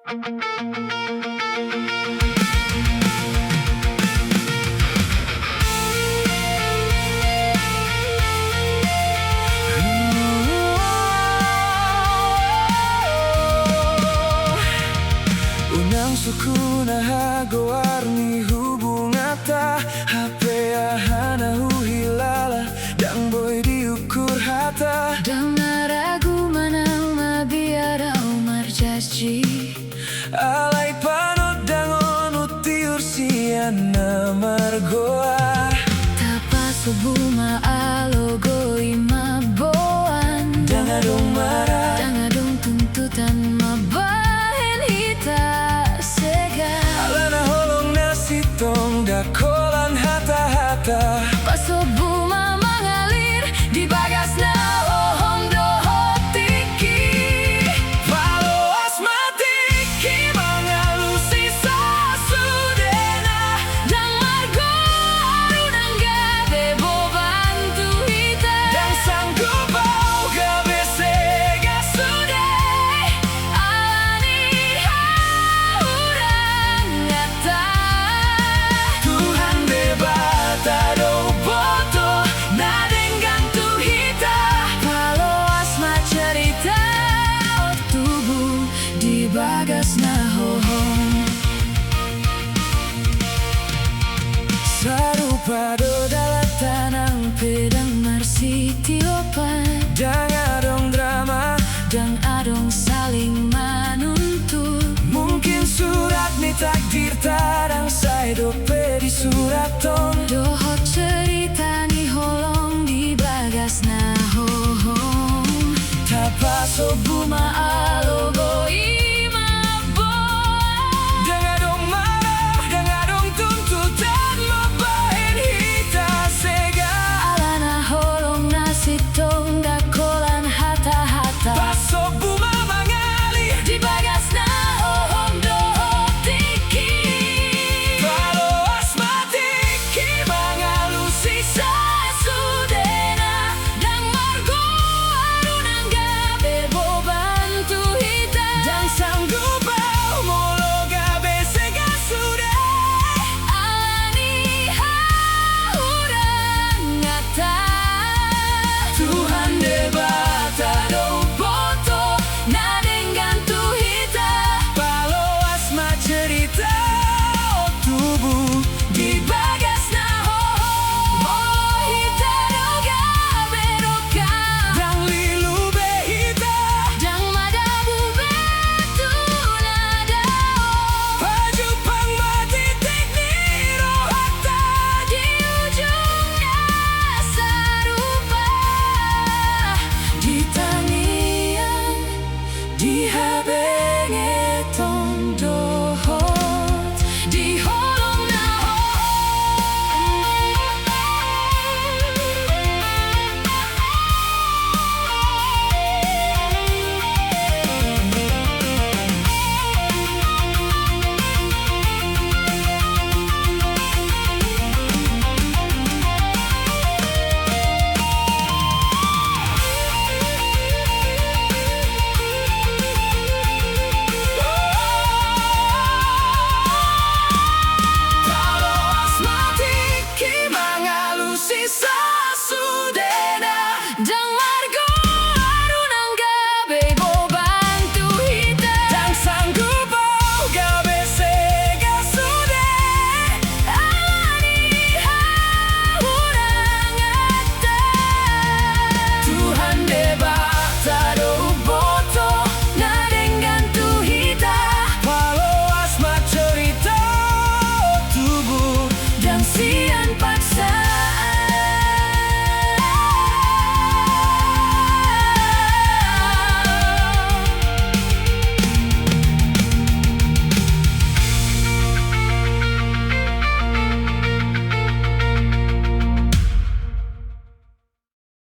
Unang suku na hagoarni hubungata hapea hana huhilala dang boy diukur hata Dengar ragu mana mabiara umar jaji alai panot dangon utiur siana margoa Tapa subuma alogo ima boan dangadong marah Dangadong tuntutan mabahen hita sega alana holong nasitong dakolan hata-hata Pasubuma mengalir di bagas na ohong dohot tiki Palo asmatiki mangalusi sasudena Dan margo arunang gabe bobantu hita dan sanggup bau gabe sega Sudai alani haurang ngata Tuhan debata do boto na denggang tuhita Kalau asma cerita oh tubuh di bagas na hohong Sarupa do dalam tanang Pedang marsi tiopan Dangadong drama Dan adong saling manuntut Mungkin surat ni takdir tarang saya dope di surat tong Dohot cerita ni holong di bagas na hohong Tapa Sobuma alogo ima boa Dangadong marah, dangadong tuntutan mabahin hita sega Alana holong nasitong dakolan hata-hata Paso buma mangali Di bagas na ohong dohot tiki Palo asmatiki mangalusi Sasudena Dang margo arunang gabe bobantu hita Dan sanggup bau molo gabe sega sudah Alani haurang ngata Tuhan debata do Boto na denggan tuhita Palo asma cerita oh tubuh Di bagas na hohong Oh hita do gabe roka Dan lilu behita Dang madabu betu nada Paju pang mati teknik rohata Di ujungnya sarupa Di tangian Di habe